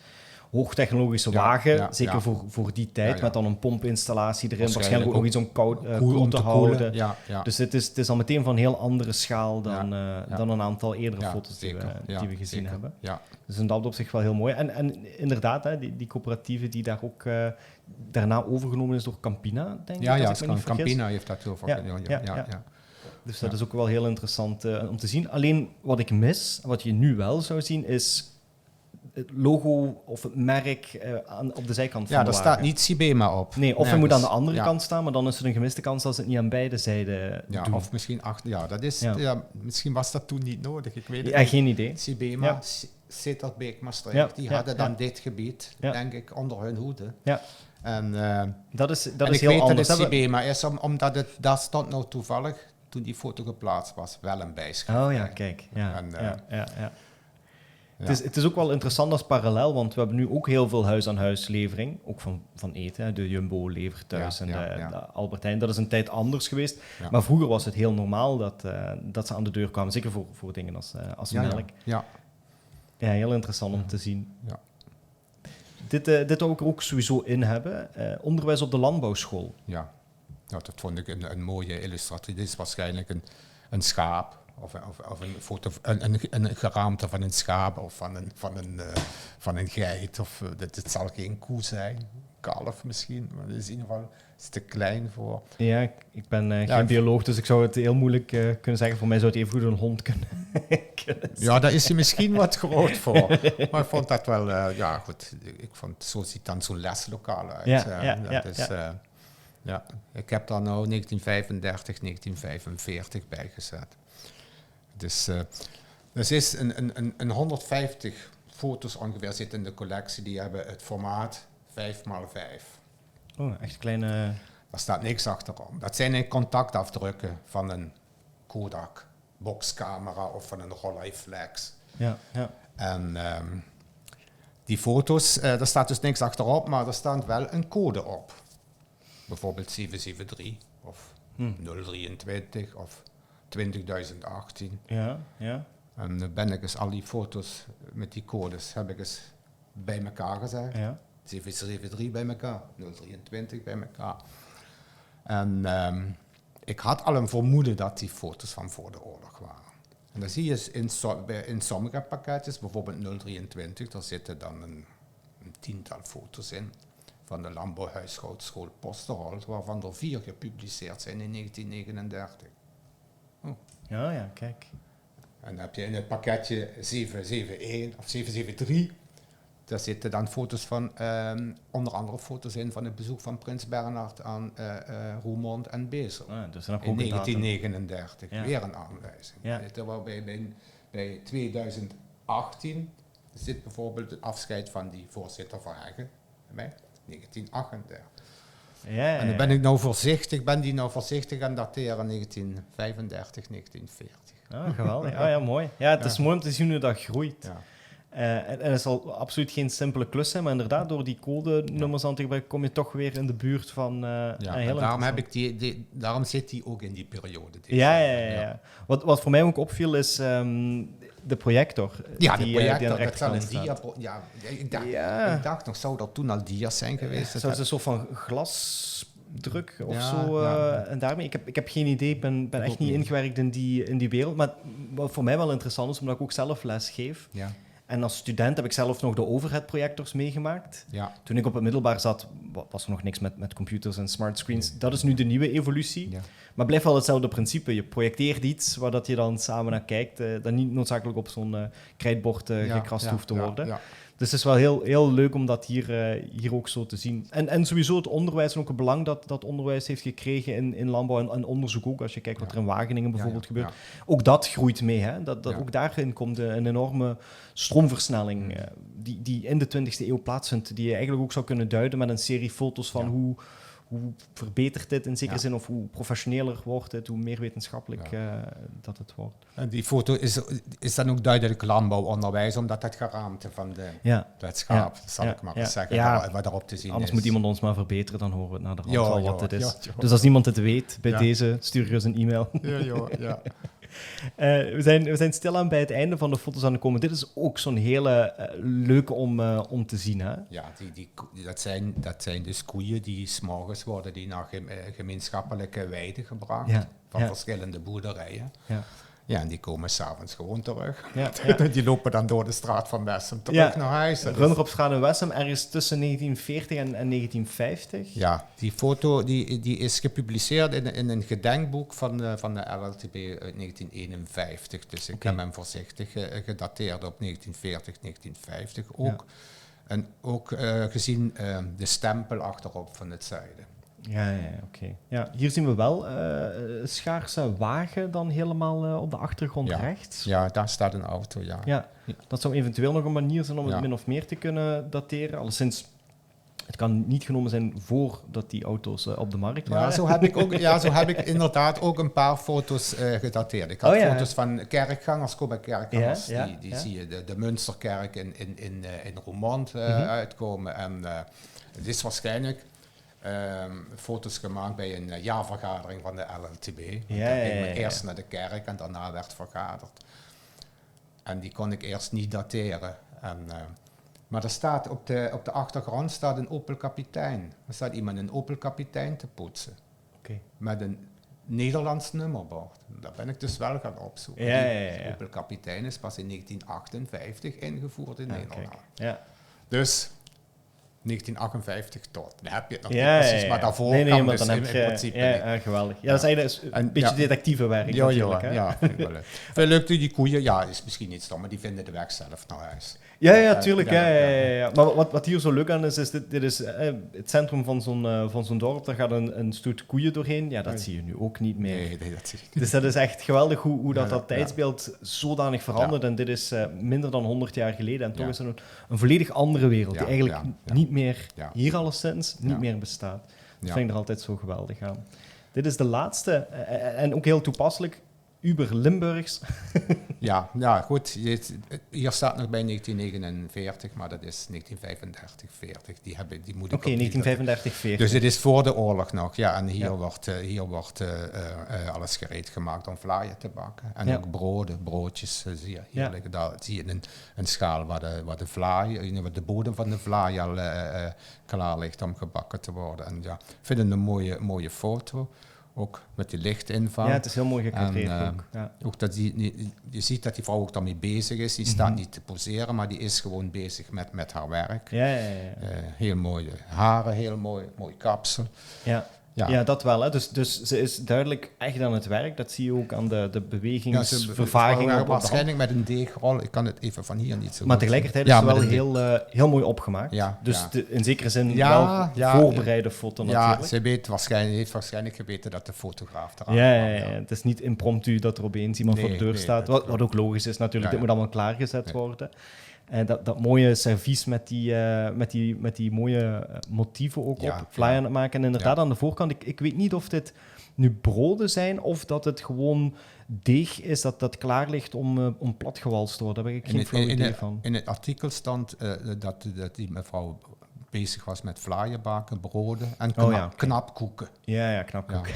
hoogtechnologische wagen, zeker voor die tijd, met dan een pompinstallatie erin, waarschijnlijk ook nog iets om koud te houden. Dus het is al meteen van een heel andere schaal dan een aantal eerdere foto's die we gezien hebben. Ja. Dus in dat opzicht wel heel mooi. En inderdaad, hè, die coöperatieve die daar ook daarna overgenomen is door Campina, denk ik. Ja, Campina heeft dat overgenomen. Dus dat is ook wel heel interessant om te zien. Alleen wat ik mis, wat je nu wel zou zien, is het logo of het merk op de zijkant van de wagen. Daar staat niet Sibema op. Nee, of het moet aan de andere kant staan, maar dan is er een gemiste kans als het niet aan beide zijden doen. Of misschien misschien was dat toen niet nodig, ik weet het niet. Geen idee. Sibema, Sittard-Beek, Maastricht, die hadden dan dit gebied, denk ik, onder hun hoede. Ja. En dat is heel anders. Ik weet dat het Sibema is, omdat daar stond nou toevallig, toen die foto geplaatst was, wel een bijschrift. Oh ja, kijk. Ja. Het is ook wel interessant als parallel, want we hebben nu ook heel veel huis-aan-huis-levering, ook van eten. Hè. De Jumbo levert thuis en de Albert Heijn. Dat is een tijd anders geweest. Ja. Maar vroeger was het heel normaal dat ze aan de deur kwamen, zeker voor dingen als melk. Ja, heel interessant om te zien. Ja. Dit wil ik er ook sowieso in hebben. Onderwijs op de landbouwschool. Ja, dat vond ik een mooie illustratie. Dit is waarschijnlijk een schaap. Of een foto, een geraamte van een schaap of van een geit. Het zal geen koe zijn, kalf misschien, maar het is in ieder geval te klein voor. Ja, ik ben geen bioloog, dus ik zou het heel moeilijk kunnen zeggen. Voor mij zou het even goed een hond kunnen zijn. Ja, daar is hij misschien wat groot voor. Maar ik vond dat wel, goed. Ik vond, zo ziet dan zo'n leslokaal uit. Ik heb daar nou 1935, 1945 bij gezet. Dus er is een 150 foto's ongeveer zitten in de collectie. Die hebben het formaat 5x5. Oh, echt kleine... Daar staat niks achterom. Dat zijn contactafdrukken van een Kodak boxcamera of van een Rolleiflex. Ja. En die foto's, daar staat dus niks achterop, maar er staat wel een code op. Bijvoorbeeld 773 of 023 of 2018. Ja. En dan ben ik eens al die foto's met die codes heb ik eens bij elkaar gezet. Ja. 773 bij elkaar, 023 bij elkaar. En ik had al een vermoeden dat die foto's van voor de oorlog waren. En dan zie je in sommige pakketjes, bijvoorbeeld 023, daar zitten dan een tiental foto's in van de Landbouwhuisschoutschool Posterholt, waarvan er 4 gepubliceerd zijn in 1939. Oh. Ja, kijk. En dan heb je in het pakketje 771 of 773, daar zitten dan foto's van, onder andere foto's in van het bezoek van Prins Bernhard aan Roermond en Bezel. Dus in 1939, weer een aanwijzing. Ja. Terwijl bij 2018 zit bijvoorbeeld het afscheid van die voorzitter van Heggen, bij 1938. Ja. En dan ben die nou voorzichtig aan dateren 1935, 1940. Geweldig. Mooi. Ja, het is mooi om te zien hoe dat groeit. Ja. En het zal absoluut geen simpele klus zijn, maar inderdaad, door die codenummers aan te gebruiken, kom je toch weer in de buurt van... daarom zit die ook in die periode. Ja. Wat voor mij ook opviel is de projector. Ja, de projector, dat zal een dia... Ik dacht nog, zou dat toen al dia's zijn geweest? Zou het een soort van glasdruk of zo? En daarmee, ik heb geen idee, ik ben echt niet ingewerkt in die wereld, maar wat voor mij wel interessant is, omdat ik ook zelf les geef... Ja. En als student heb ik zelf nog de overhead-projectors meegemaakt. Ja. Toen ik op het middelbaar zat, was er nog niks met computers en smartscreens. Dat is nu de nieuwe evolutie. Ja. Maar blijft wel hetzelfde principe. Je projecteert iets waar dat je dan samen naar kijkt, dat niet noodzakelijk op zo'n krijtbord gekrast hoeft te worden. Ja. Dus het is wel heel leuk om dat hier ook zo te zien. En sowieso het onderwijs en ook het belang dat onderwijs heeft gekregen in landbouw en onderzoek ook. Als je kijkt wat er in Wageningen bijvoorbeeld gebeurt. Ook dat groeit mee. Hè? Dat ook daarin komt een enorme stroomversnelling die in de 20e eeuw plaatsvindt. Die je eigenlijk ook zou kunnen duiden met een serie foto's van hoe verbetert dit in zekere zin, of hoe professioneler wordt het, hoe meer wetenschappelijk dat het wordt. En die foto is dan ook duidelijk landbouwonderwijs, omdat het geraamte van het schaap, zal ik maar eens zeggen, wat erop te zien anders is. moet iemand ons maar verbeteren, dan horen we het naar de hand wel wat het is. Dus als niemand het weet, bij deze, stuur je ons een e-mail. Ja. We zijn stilaan bij het einde van de foto's aan het komen. Dit is ook zo'n hele leuke om te zien, hè? Ja, dat zijn dus koeien die 's morgens worden die naar gemeenschappelijke weiden gebracht van verschillende boerderijen. Ja, en die komen 's avonds gewoon terug. Die lopen dan door de straat van Wessem terug naar huis. Runner op straat in Wessem, ergens tussen 1940 en 1950. Ja, die foto die is gepubliceerd in een gedenkboek van de LLTB uit 1951. Dus ik heb hem voorzichtig gedateerd op 1940, 1950 ook. En ook gezien de stempel achterop van het zuiden. Oké. Ja, hier zien we wel Schaarse wagen dan helemaal op de achtergrond rechts. Ja, daar staat een auto, ja. Dat zou eventueel nog een manier zijn om het min of meer te kunnen dateren. Alleszins, het kan niet genomen zijn voordat die auto's op de markt waren. Zo heb ik inderdaad ook een paar foto's gedateerd. Ik had foto's van kerkgangers, kerkgangers. Die zie je de Münsterkerk in Roermond uitkomen. En het is waarschijnlijk foto's gemaakt bij een jaarvergadering van de LLTB. Dan ging men eerst naar de kerk en daarna werd vergaderd. En die kon ik eerst niet dateren. Maar er staat op de achtergrond staat een Opel Kapitein. Er staat iemand een Opel Kapitein te poetsen. Met een Nederlands nummerbord. Daar ben ik dus wel gaan opzoeken. Die Opel Kapitein is pas in 1958 ingevoerd in Nederland. Dus 1958 tot. Dan heb je het nog niet precies, maar daarvoor kan dus in principe niet. Geweldig. Ja, dat is eigenlijk een beetje detectivewerk natuurlijk. Veel leuk die koeien, is misschien niet stom, maar die vinden de weg zelf naar huis. Tuurlijk. Maar wat hier zo leuk aan is dit is het centrum van zo'n dorp, daar gaat een stoet koeien doorheen. Ja, dat zie je nu ook niet meer. Nee, dat zie je niet. Dus dat is echt geweldig hoe dat tijdsbeeld zodanig verandert. En dit is minder dan 100 jaar geleden. En toch is het een volledig andere wereld, die eigenlijk niet meer, hier alleszins, niet meer bestaat. Dat vind ik er altijd zo geweldig aan. Dit is de laatste, en ook heel toepasselijk, Uber Limburgs. Goed. Hier staat nog bij 1949, maar dat is 1935, 40. Die moet ik 1935, 40. Dus het is voor de oorlog nog. Ja, en hier wordt alles gereed gemaakt om vlaaien te bakken. En ook broodjes zie je hier liggen. Daar zie je een schaal waar de vlaai, de bodem van de vlaai al klaar ligt om gebakken te worden. En ik vind het een mooie foto. Ook met die lichtinval. Ja, het is heel mooi gekadreerd ook. Ook dat je ziet dat die vrouw ook daarmee bezig is. Die staat niet te poseren, maar die is gewoon bezig met haar werk. Heel mooie haren, heel mooi kapsel. Ja, dat wel. Hè. Dus ze is duidelijk echt aan het werk. Dat zie je ook aan de bewegingsvervagingen. Waarschijnlijk met een deegrol. Ik kan het even van hier niet zo maar tegelijkertijd is het wel heel mooi opgemaakt. In zekere zin wel voorbereide foto natuurlijk. Ze heeft waarschijnlijk geweten dat de fotograaf eraan kwam. Het is niet impromptu dat er opeens iemand voor de deur staat. Wat ook logisch is natuurlijk. Dit moet allemaal klaargezet worden. En dat mooie servies met die mooie motieven ook op flyer aan het maken. En inderdaad aan de voorkant, ik weet niet of dit nu broden zijn of dat het gewoon deeg is dat klaar ligt om platgewalst te worden. Daar heb ik geen flauw idee van. In het artikel stond dat die mevrouw bezig was met vlaaien baken, broden en knapkoeken. Ja, knapkoeken.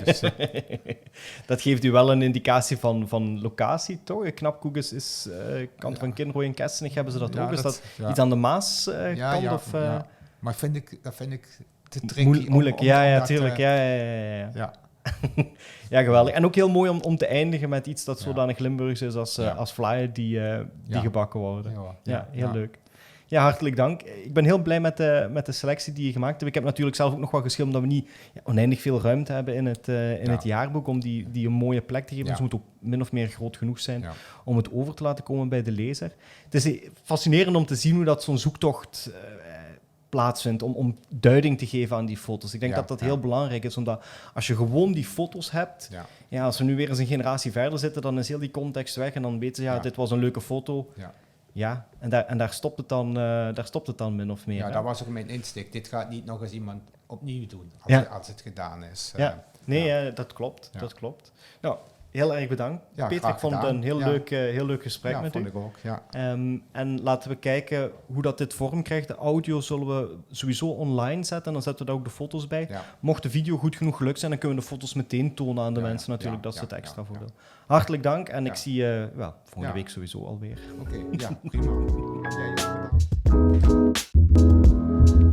Dus, dat geeft u wel een indicatie van locatie, toch? Knapkoek is kant van Kinrooi en Kessenich hebben ze dat ook. Is dat iets aan de Maas kant? Maar dat vind ik te tricky. Moeilijk, tuurlijk. Ja, geweldig. En ook heel mooi om te eindigen met iets dat zodanig Limburgs is als vlaaien die gebakken worden. Heel leuk. Ja, hartelijk dank. Ik ben heel blij met de selectie die je gemaakt hebt. Ik heb natuurlijk zelf ook nog wat geschreven omdat we niet oneindig veel ruimte hebben in het jaarboek om die een mooie plek te geven. Dus het moet ook min of meer groot genoeg zijn om het over te laten komen bij de lezer. Het is fascinerend om te zien hoe dat zo'n zoektocht plaatsvindt om duiding te geven aan die foto's. Ik denk dat heel belangrijk is, omdat als je gewoon die foto's hebt, als we nu weer eens een generatie verder zitten, dan is heel die context weg en dan weten ze, dit was een leuke foto. Ja, en daar stopt het dan min of meer. Ja, dat was ook mijn insteek. Dit gaat niet nog eens iemand opnieuw doen als het gedaan is. Dat klopt. Dat klopt. Nou, heel erg bedankt, Peter. Ik vond het een heel leuk gesprek met u. Ja, vond ik ook, ja. En laten we kijken hoe dit vorm krijgt. De audio zullen we sowieso online zetten en dan zetten we daar ook de foto's bij. Ja. Mocht de video goed genoeg gelukt zijn, dan kunnen we de foto's meteen tonen aan de mensen natuurlijk. Dat is het extra voordeel. Hartelijk dank en ik zie je volgende week sowieso alweer. Oké, ja, prima. Jij ook bedankt.